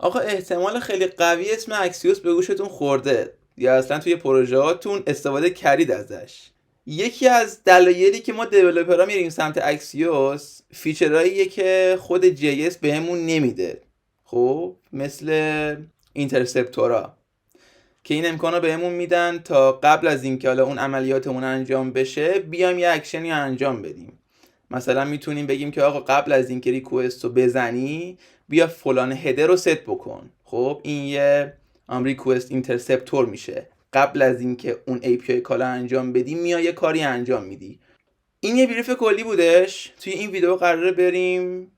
آقا احتمال خیلی قوی اسم اکسیوس به گوشتون خورده یا اصلا توی پروژه هاتون استفاده کردید ازش. یکی از دلایلی که ما دیولپرها میریم سمت اکسیوس فیچرهاییه که خود جی اس بهمون نمیده. خب مثل اینترسپتورا که این امکانو بهمون میدن تا قبل از اینکه حالا اون عملیاتمون انجام بشه بیایم یه اکشنی انجام بدیم. مثلا میتونیم بگیم که آقا قبل از اینکه ریکوست رو بزنی بیا فلان هدر رو ست بکن. خب این یه ریکوست اینترسپتور میشه. قبل از اینکه اون API کال انجام بدی میای یه کاری انجام میدی. این یه بریف کلی بودش. توی این ویدیو قراره بریم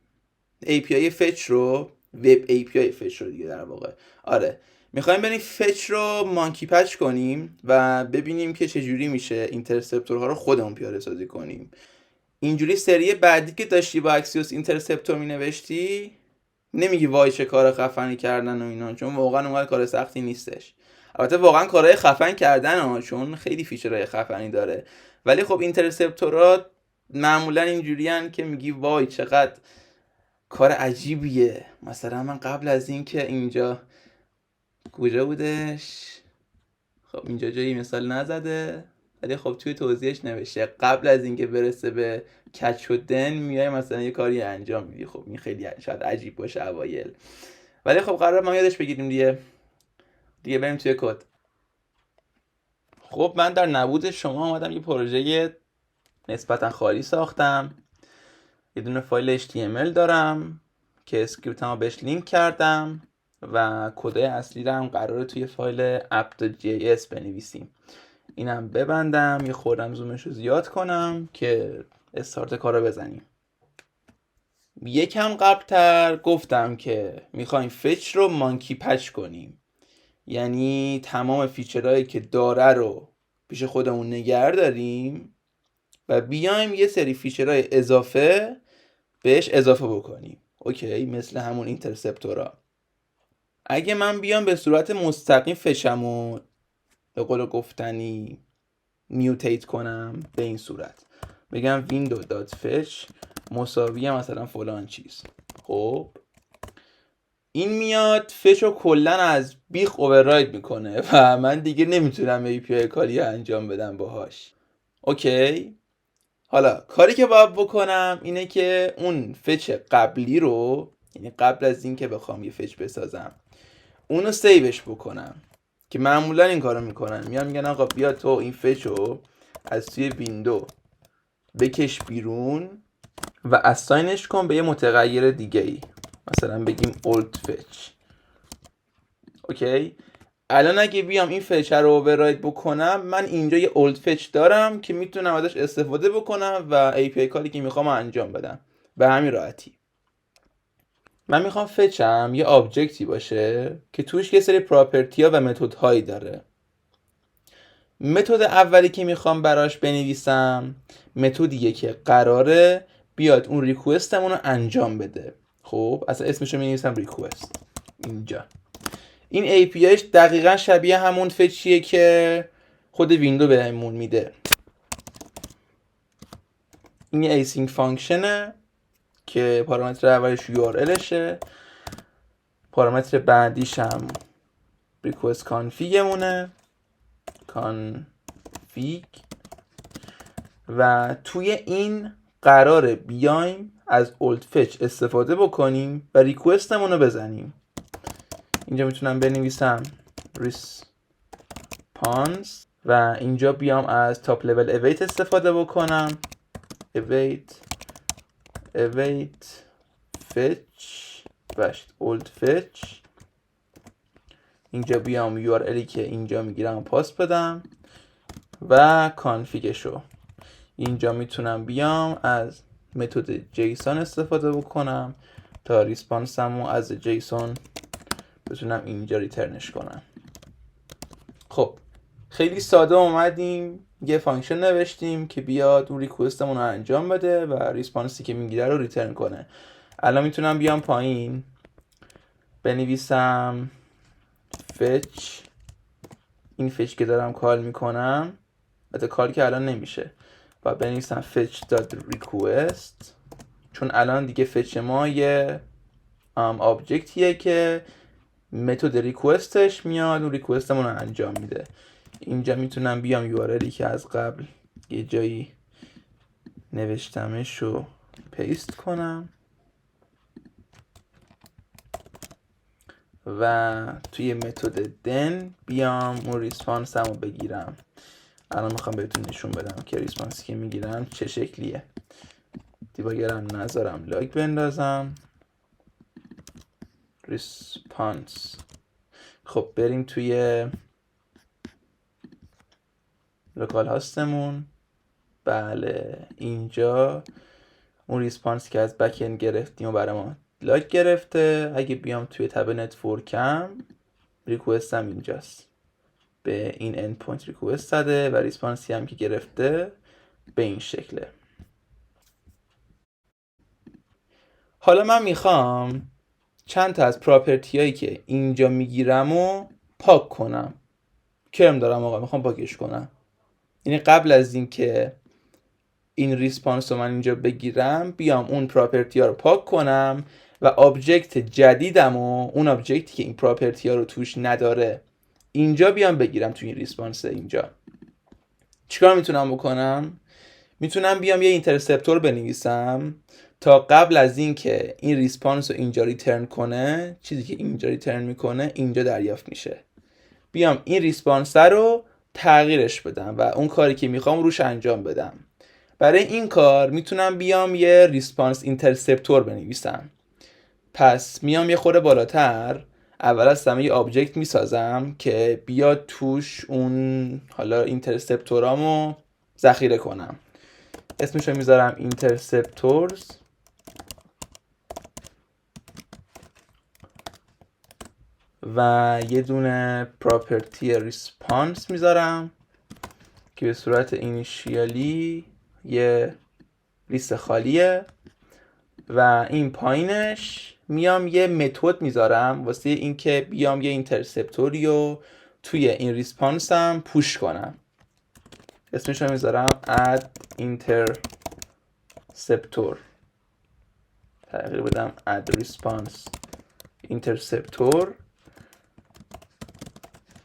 API فچ رو، وب API فچ رو دیگه در واقع، آره میخوایم بریم فچ رو مانکی پچ کنیم و ببینیم که چجوری میشه اینترسپتورها رو خودمون پیاده سازی کنیم. اینجوری سری بعدی که داشتی با اکسیوس اینترسپتور مینوشتی نمیگی وای چه کار خفنی کردن و اینا، چون واقعا اونقدر کار سختی نیستش. البته واقعا کارهای خفن کردن ها، چون خیلی فیچرهای خفنی داره، ولی خب اینترسپتورات معمولا اینجوریان که میگی وای چقدر کار عجیبیه. مثلا من قبل از این که اینجا کجا بودش، خب اینجا جایی مثال نزده ولی خب توی توضیحش نوشته قبل از اینکه برسه به کچ شدن میای مثلا یه کاری انجام میدی. خب این خیلی شاید عجیب باشه اوایل، ولی خب قرار ما یادش بگیریم دیگه بریم توی کد. خب من در نبود شما اومدم یه پروژه نسبتا خالی ساختم. یه دونه فایل HTML دارم که اسکریپتمو بهش لینک کردم و کدای اصلی رو هم قراره توی فایل app.js بنویسیم. اینم ببندم، یه خوردم زومش رو زیاد کنم که استارت کار رو بزنیم. یکم قبلتر گفتم که میخوایم فچ رو مانکی پچ کنیم، یعنی تمام فیچرهایی که داره رو پیش خودمون نگه داریم و بیایم یه سری فیچرهای اضافه بهش اضافه بکنیم. اوکی، مثل همون اینترسپتورا. اگه من بیام به صورت مستقیم فچمو به قول گفتنی میوتیت کنم به این صورت، بگم window.fetch مساویه مثلا فلان چیز، خب این میاد فچ رو کلن از بیخ اوورراید میکنه و من دیگه نمیتونم API کالی انجام بدم باهاش. اوکی، حالا کاری که باید بکنم اینه که اون فچ قبلی رو، یعنی قبل از این که بخوام یه فچ بسازم اونو سیوش بکنم، که معمولا این کارو میکنن، میگن آقا بیا تو این فچ رو از توی ویندو بکش بیرون و اساینش کن به یه متغیر دیگه ای، مثلا بگیم old fetch. اوکی، الان اگه بیام این فچ رو اوورراید بکنم من اینجا یه old fetch دارم که میتونم ازش استفاده بکنم و API کالی که میخوام انجام بدم به همین راحتی. من میخوام فچم یه آبجکتی باشه که توش یه سری پراپرتی ها و متد هایی داره. متد اولی که میخوام براش بنویسم متدیه که قراره بیاد اون ریکوستمون رو انجام بده. خب اصلا اسمشو مینویسم ریکوست اینجا. این APIش دقیقا شبیه همون فچیه که خود ویندو بهمون میده. این یه async فانکشنه که پارامتر اولش URLشه، پارامتر بعدیش هم request config مونه، config، و توی این قراره بیایم از old fetch استفاده بکنیم و ریکوستمون رو بزنیم. اینجا میتونم بنویسم response و اینجا بیام از top level await استفاده بکنم، await fetch old fetch. اینجا بیام URLی که اینجا میگیرم پاس بدم و کانفیگشو. اینجا میتونم بیام از متد جیسون استفاده بکنم تا ریسپانسمو از جیسون بتونم اینجا ریترنش کنم. خب خیلی ساده اومدیم یه فانکشن نوشتیم که بیاد اون ریکوستمون رو انجام بده و ریسپانسی که میگیره رو ریترن کنه. الان میتونم بیام پایین بنویسم fetch، این فچ که دارم کال میکنم البته کال که الان نمیشه و بنویسم fetch.request، چون الان دیگه فچ ما یه آبجکتیه که متد ریکوستش میاد اون ریکوستمون رو انجام میده. اینجا میتونم بیام یوآرلی که از قبل یه جایی نوشتمش رو پیست کنم و توی متد دن بیام اون ریسپانس رو بگیرم. الان میخوام بهتون نشون بدم که ریسپانسی که میگیرم چه شکلیه. دیباگرم نذارم لاگ بندازم. ریسپانس. خب بریم توی لوکال هاستمون. بله اینجا اون ریسپانس که از بک اند گرفتیم و برای ما لاگ گرفته. اگه بیام توی تب نتورکم ریکوستم اینجاست، به این اند پوینت ریکوست داده و ریسپانسی هم که گرفته به این شکله. حالا من میخوام چند تا از پراپرتی هایی که اینجا میگیرم و پاک کنم. کرم دارم آقا میخوام پاکش کنم. یعنی قبل از این که این ریسپانس رو من اینجا بگیرم بیام اون پراپرتی ها رو پاک کنم و آبجکت جدیدم و اون آبجکتی که این پراپرتی ها رو توش نداره اینجا بیام بگیرم توی این ریسپانس. اینجا چیکار میتونم بکنم؟ میتونم بیام یه اینترسپتور بنویسم تا قبل از این که این ریسپانس رو اینجا ریترن کنه، چیزی که اینجا ریترن میکنه اینجا دریافت میشه. بیام این ریسپانس رو تغییرش بدم و اون کاری که میخوام روش انجام بدم. برای این کار میتونم بیام یه ریسپانس اینترسپتور بنویسم. پس میام یه خورده بالاتر، اول از همه یه آبجکت میسازم که بیاد توش اون حالا اینترسپتورامو ذخیره کنم. اسمشو میذارم اینترسپتورز و یه دونه پراپرتی ریسپانس میذارم که به صورت اینیشیالی یه لیست خالیه و این پایینش میام یه متد میذارم واسه اینکه بیام یه اینترسپتوری رو توی این ریسپانسم پوش کنم. اسمش رو میذارم add interceptor. تغییر بدم add response interceptor.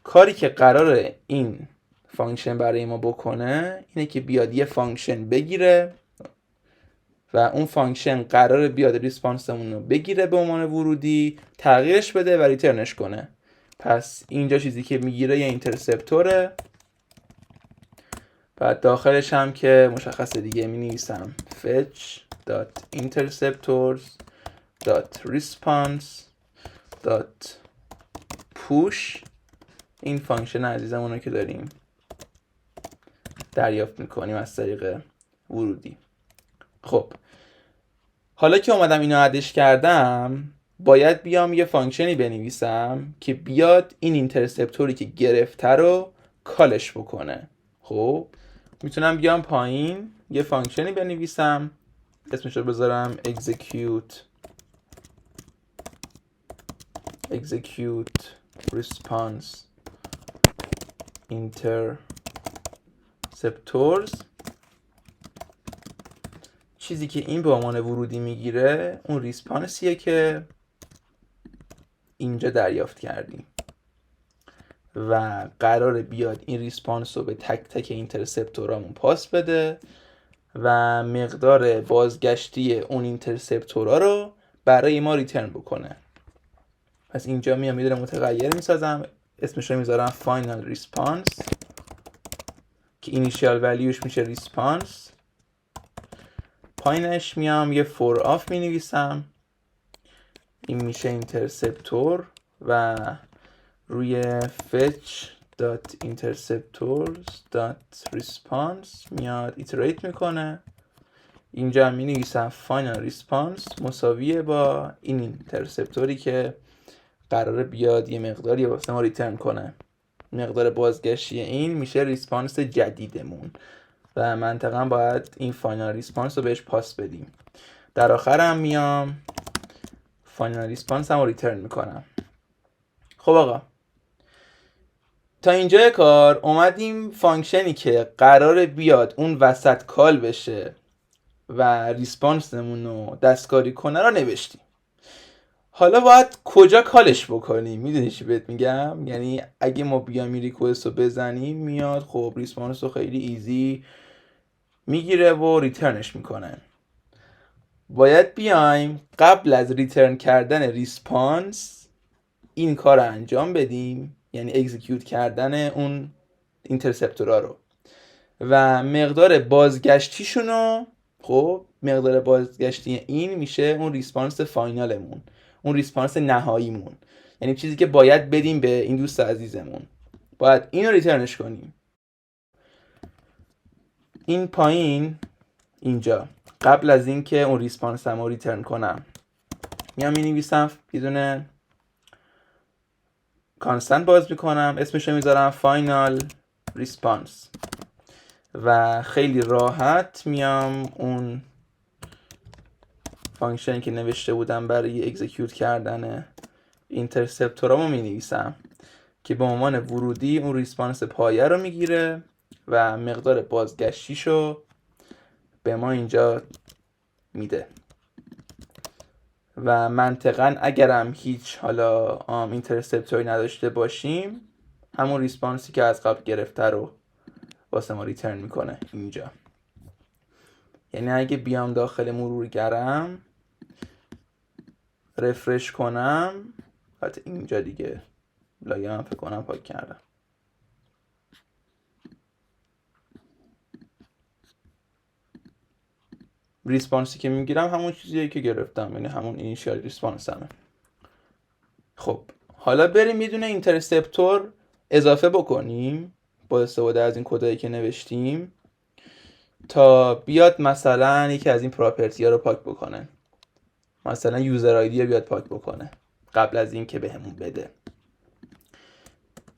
کاری که قراره این فانکشن برای ما بکنه اینه که بیاد یه فانکشن بگیره و اون فانکشن قراره بیاد ریسپانسمون رو بگیره به عنوان ورودی، تغییرش بده و ریترنش کنه. پس اینجا چیزی که میگیره یه اینترسپتوره. بعد داخلش هم که مشخصه دیگه می نویسم fetch.interceptors.response.push. این فانکشن عزیزمون رو که داریم دریافت میکنیم از طریق ورودی. خب حالا که اومدم اینو ادش کردم باید بیام یه فانکشنی بنویسم که بیاد این اینترسپتوری که گرفته رو کالش بکنه. خب میتونم بیام پایین یه فانکشنی بنویسم، اسمش رو بذارم execute response interceptors. چیزی که این به عنوان ورودی میگیره اون ریسپانسیه که اینجا دریافت کردیم و قراره بیاد این ریسپانس رو به تک تک اینترسپتورامون پاس بده و مقدار بازگشتی اون اینترسپتورا رو برای ما ریترن بکنه. پس اینجا میام یه دونه متغیر میسازم، اسمش رو میذارم final response که initial valueش میشه response. پایینش میام یه for off می نویسم، این میشه اینترسپتور و روی fetch.interceptors.response میاد ایتریت میکنه. اینجا می نویسم final response مساویه با این اینترسپتوری که قراره بیاد یه مقداری واسه ما ریترن کنه. مقدار بازگشتی این میشه ریسپانس جدیدمون و منطقا باید این فاینال ریسپانس رو بهش پاس بدیم. در آخر هم میام فاینال ریسپانس هم رو ریترن میکنم. خب آقا تا اینجای کار اومدیم فانکشنی که قراره بیاد اون وسط کال بشه و ریسپانسمون رو دستکاری کنه رو نوشتیم. حالا باید کجا کالش بکنیم؟ میدونی چی بهت میگم؟ یعنی اگه ما بیایم این ریکوست رو بزنیم میاد خب ریسپانس رو خیلی ایزی میگیره و ریترنش میکنه. باید بیایم قبل از ریترن کردن ریسپانس این کار رو انجام بدیم، یعنی اکزیکیوت کردن اون اینترسپتورا رو و مقدار بازگشتیشون رو، خب مقدار بازگشتی این میشه اون ریسپانس فاینالمون، اون ریسپانس نهاییمون، یعنی چیزی که باید بدیم به این دوست عزیزمون، باید اینو ریترنش کنیم. این پایین اینجا قبل از اینکه اون ریسپانس رو ریترن کنم میام مینویسم یه دونه کانستنت باز میکنم، اسمش رو میذارم فاینال ریسپانس و خیلی راحت میام اون فانکشنی که نوشته بودم برای اکزیکیوت کردن اینترسپتورامو مینویسم که به عنوان ورودی اون ریسپانس پایه رو میگیره و مقدار بازگشتیشو به ما اینجا میده و منطقاً اگرم هیچ حالا اینترسپتوری نداشته باشیم همون ریسپانسی که از قبل گرفته رو واسه ما ریترن میکنه اینجا. یعنی اگه بیام داخل مرورگرم رفرش کنم، حتی اینجا دیگه لایه هم فکر کنم پاک کردم، ریسپانسی که میگیرم همون چیزیه که گرفتم، یعنی همون اینیشیال ریسپانس همه. خب حالا بریم یه دونه اینترسپتور اضافه بکنیم با استفاده از این کدایی که نوشتیم تا بیاد مثلا یکی از این پراپرتی ها رو پاک بکنه، مثلا یوزر آیدی رو بیاد پاک بکنه قبل از این که بهمون بده.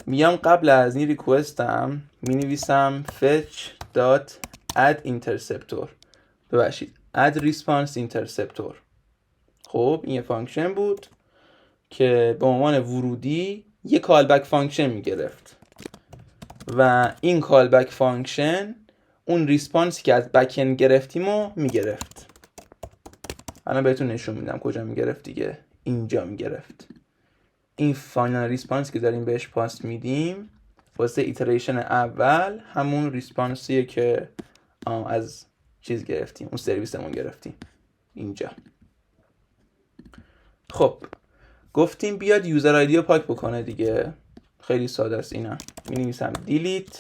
میام قبل از این ریکوستم مینویسم fetch.addInterceptor، ببخشید add response interceptor. خب این یه فانکشن بود که به عنوان ورودی یه کالبک فانکشن میگرفت و این کالبک فانکشن اون ریسپانسی که از بک‌اند گرفتیم رو میگرفت. الان بهتون نشون میدم کجا میگرفت دیگه، اینجا میگرفت. این فاینال ریسپانس که داریم بهش پاس میدیم واسه ایتریشن اول همون ریسپانسیه که از چیز گرفتیم، اون سرویسمون گرفتیم اینجا. خب گفتیم بیاد یوزر آیدی رو پاک بکنه دیگه، خیلی ساده است. اینا می‌نویسم delete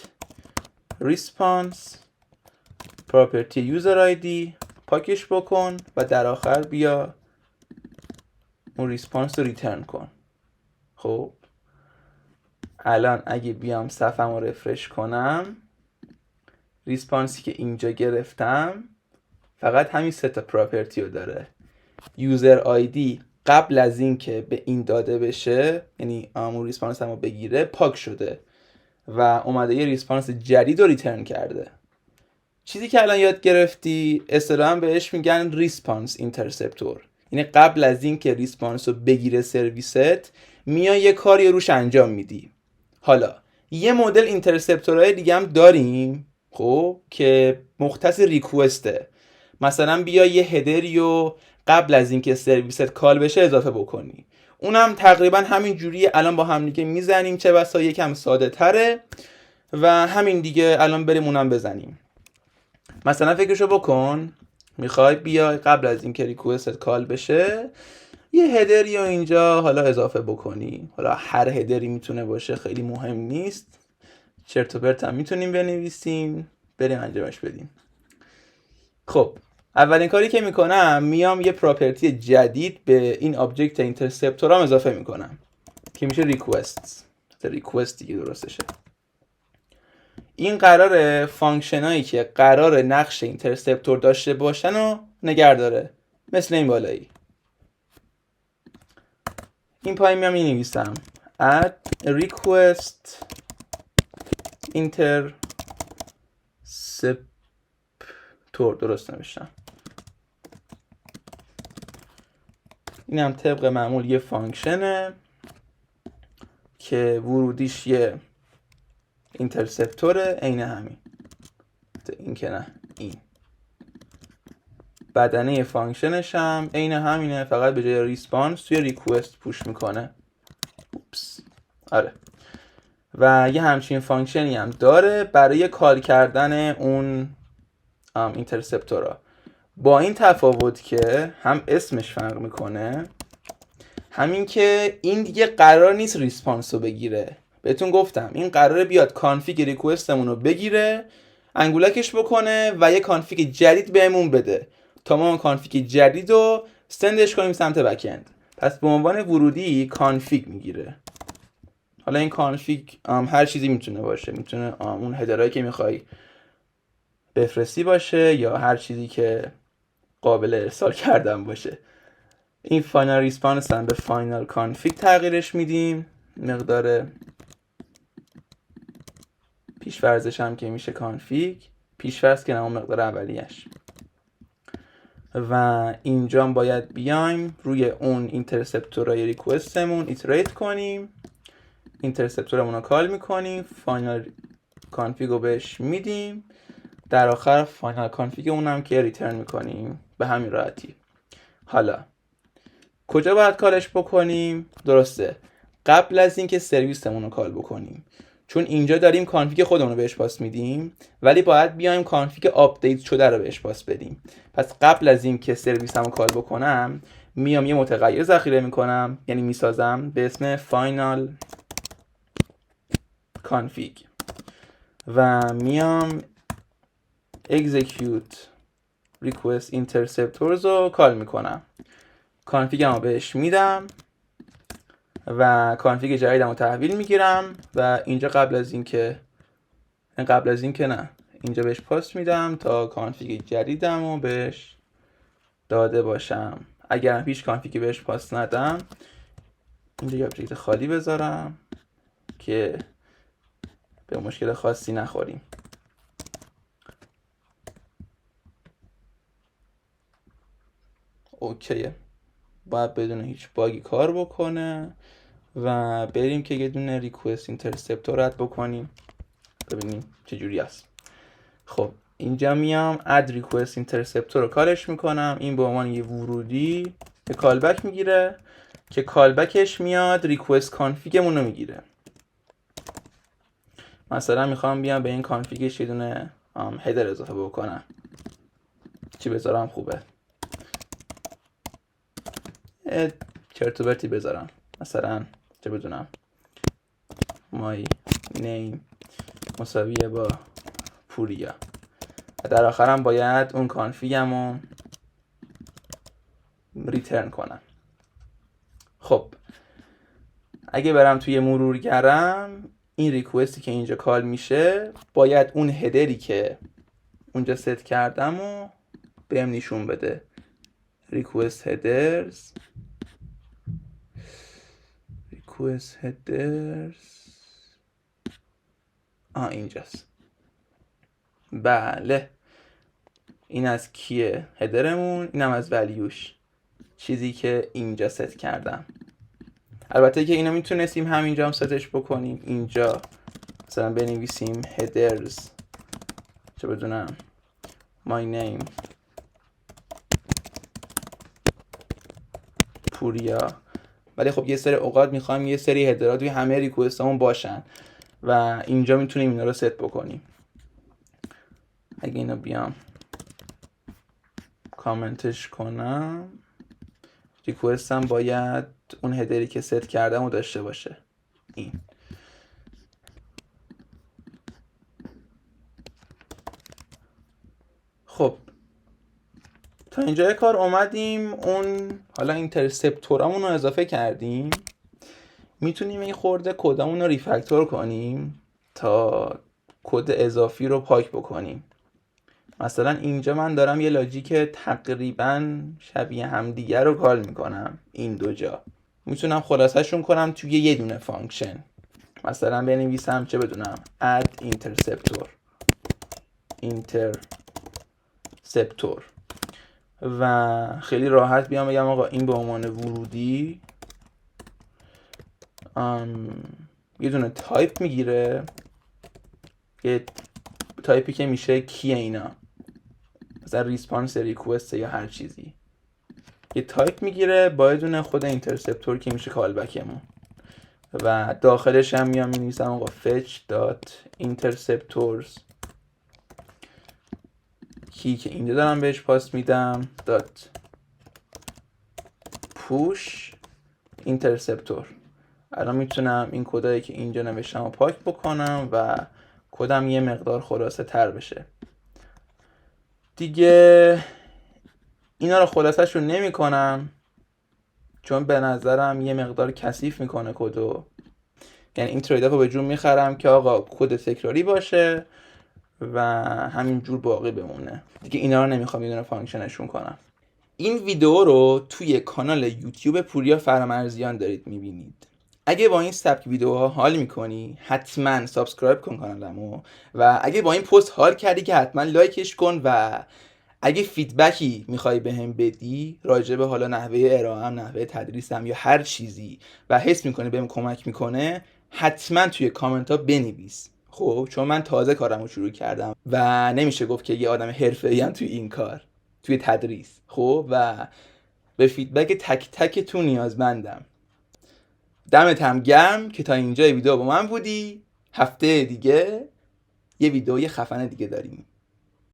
response property user ID، پاکش بکن و در آخر بیا اون ریسپانس رو ریترن کن. خب الان اگه بیام صفحه‌مو رو رفرش کنم، ریسپانسی که اینجا گرفتم فقط همین سه تا پراپرتی رو داره. یوزر آیدی قبل از این که به این داده بشه، یعنی اون ریسپانس رو بگیره، پاک شده و اومده یه ریسپانس جدید رو ریترن کرده. چیزی که الان یاد گرفتی اصطلاحاً بهش میگن ریسپانس اینترسپتور، یعنی قبل از این که ریسپانس رو بگیره سرویست میای یه کاری روش انجام میدی. حالا یه مدل اینترسپتورهای دیگه هم داریم خب که مختص ریکوسته، مثلا بیا یه هدری رو قبل از اینکه سرویست کال بشه اضافه بکنی، اونم تقریبا همین جوریه. الان با هم دیگه میزنیم، چه بسا یکم ساده تره و همین دیگه الان بریم اونم بزنیم. مثلا فکرشو بکن میخوای بیای قبل از اینکه ریکوستت کال بشه یه هدری رو اینجا حالا اضافه بکنی، حالا هر هدری میتونه باشه، خیلی مهم نیست، چرت و پرت هم میتونیم بنویسیم، بریم انجامش بدیم. خب اولین کاری که میکنم میام یه پراپرتی جدید به این آبجکت اینترسپتورام اضافه میکنم که میشه ریکوست دیگه درستشه. این قراره فانکشنایی که قرار نقش اینترسپتور داشته باشن رو نگه داره، مثل این بالایی. این پایین میام مینویسم add request interceptor، درست نوشتم. این هم طبق معمول یه فانکشنه که ورودیش یه اینترسپتوره، عین همین، این که نه این. بدنه فانکشنش هم عین همینه، فقط به جای ریسپانس توی ریکوست پوش میکنه. اوپس. آره. و یه همچین فانکشنی هم داره برای کال کردن اون اینترسپتورا، با این تفاوت که هم اسمش فرق میکنه، همین که این دیگه قرار نیست ریسپانس رو بگیره. بهتون گفتم این قراره بیاد کانفیگ ریکوستمون رو بگیره، انگولکش بکنه و یه کانفیگ جدید بهمون بده تا ما کانفیگ جدید رو سندش کنیم سمت بک‌اند. پس به عنوان ورودی کانفیگ میگیره. حالا این کانفیگ هر چیزی میتونه باشه، میتونه اون هدرایی که میخوای بفرستی باشه یا هر چیزی که قابل ارسال کردن باشه. این فاینال ریسپانس هم به فاینال کانفیگ تغییرش میدیم، مقدار پیش‌فرضش هم که میشه کانفیگ، پیش‌فرض که نمون مقدار اولیش. و اینجا باید بیایم روی اون اینترسپتورای ریکوستمون ایتریت کنیم، اینترسپتورمون رو کال میکنیم، فاینال کانفیگ رو بهش میدیم، در آخر فاینال کانفیگ اون هم که ریترن میکنیم به همین راحتی. حالا کجا باید کالش بکنیم؟ درسته، قبل از اینکه سرویسمون رو کال بکنیم، چون اینجا داریم کانفیگ خودمون رو بهش پاس میدیم، ولی باید بیایم کانفیگ آپدیت شده رو بهش پاس بدیم. پس قبل از اینکه سرویسمو کال بکنم میام یه متغیر ذخیره میکنم، یعنی میسازم به اسم فاینال کانفیگ و میام execute request interceptors رو کال میکنم، کانفیگم رو بهش میدم و کانفیگ جدیدم رو تحویل میگیرم و اینجا قبل از اینکه نه، اینجا بهش پاس میدم تا کانفیگ جدیدم رو بهش داده باشم. اگر هیچ کانفیگی بهش پاس ندم، اینجا یه آبجکت خالی بذارم که به مشکل خاصی نخوریم. اوکیه، باید بدون هیچ باگی کار بکنه و بریم که یه دونه ریکوست اینترسپتور رد بکنیم ببینیم چجوری است. خب اینجا میام اد ریکوست اینترسپتور رو کالش میکنم، این به عنوان یه ورودی به کالبک میگیره که کالبکش میاد ریکوست کانفیگمون رو میگیره. مثلا میخوام بیام به این کانفیگش یه دونه هدر اضافه بکنم، چی بذارم خوبه؟ چرت و پرتی بذارم، مثلا چه بدونم my name مساویه با پوریا و در آخرم باید اون کانفیگم رو ریترن کنم. خب اگه برم توی مرورگرم، این ریکوستی که اینجا کال میشه باید اون هدری که اونجا ست کردم و بهم نشون بده. request headers اینجاست. بله این از کیه هدرمون، اینم از ولیوش، چیزی که اینجا ست کردم. البته که اینو میتونستیم همینجا هم ستش بکنیم، اینجا مثلا بنویسیم headers چه بدونم my name پوریا، ولی خب یه سری اوقات میخوایم یه سری هدرها توی همه ریکوستامون باشن و اینجا میتونیم اینا رو ست بکنیم. اگه اینو بیام کامنتش کنم، ریکوستم باید اون هدری که ست کردم رو داشته باشه. این خب تا اینجای کار اومدیم، اون حالا اینترسپتورامون رو اضافه کردیم، میتونیم این خورده کدامون رو ریفکتور کنیم تا کد اضافی رو پاک بکنیم. مثلا اینجا من دارم یه لاجیک تقریبا شبیه همدیگه رو کال میکنم، این دو جا میتونم خلاصه‌شون کنم توی یه دونه فانکشن، مثلا بنویسم چه بدونم add interceptor و خیلی راحت بیام بگم آقا این به عنوان ورودی یه دونه تایپ میگیره، یه تایپی که میشه کیه اینا، مثلا ریسپانس ریکوست یا هر چیزی، یه تایپ میگیره با بدون خود اینترسپتور که میشه کالبکمون، و داخلش هم میام مینویسم آقا fetch.interceptors کی که اینجا دارم بهش پاس میدم push interceptor. الان میتونم این کدایی که اینجا نوشتم رو پاک بکنم و کدم یه مقدار خلاصه تر بشه دیگه. اینا رو خلاصه شون نمی کنم چون به نظرم یه مقدار کثیف میکنه کدو، یعنی این ترید رو به جون میخرم که آقا کد تکراری باشه و همینجور باقی بمونه دیگه. اینا رو نمیخوام یه دونه فانکشنشون کنم. این ویدیو رو توی کانال یوتیوب پوریا فرامرزیان دارید میبینید. اگه با این سبک ویدیوها حال میکنی حتما سابسکرایب کن کانالمو، و اگه با این پست حال کردی که حتما لایکش کن، و اگه فیدبکی میخوای بهم بدی راجع به حالا نحوه ارائه‌ام، نحوه تدریسم یا هر چیزی و حس میکنی بهم کمک میکنه، حتما توی کامنت ها بنویس. خب چون من تازه کارمو شروع کردم و نمیشه گفت که یه آدم حرفه‌ای ام توی این کار، توی تدریس. خب و به فیدبک تک تکتون نیازمندم. دمت هم گرم که تا اینجای ویدیو با من بودی. هفته دیگه یه ویدیوی خفن دیگه داریم.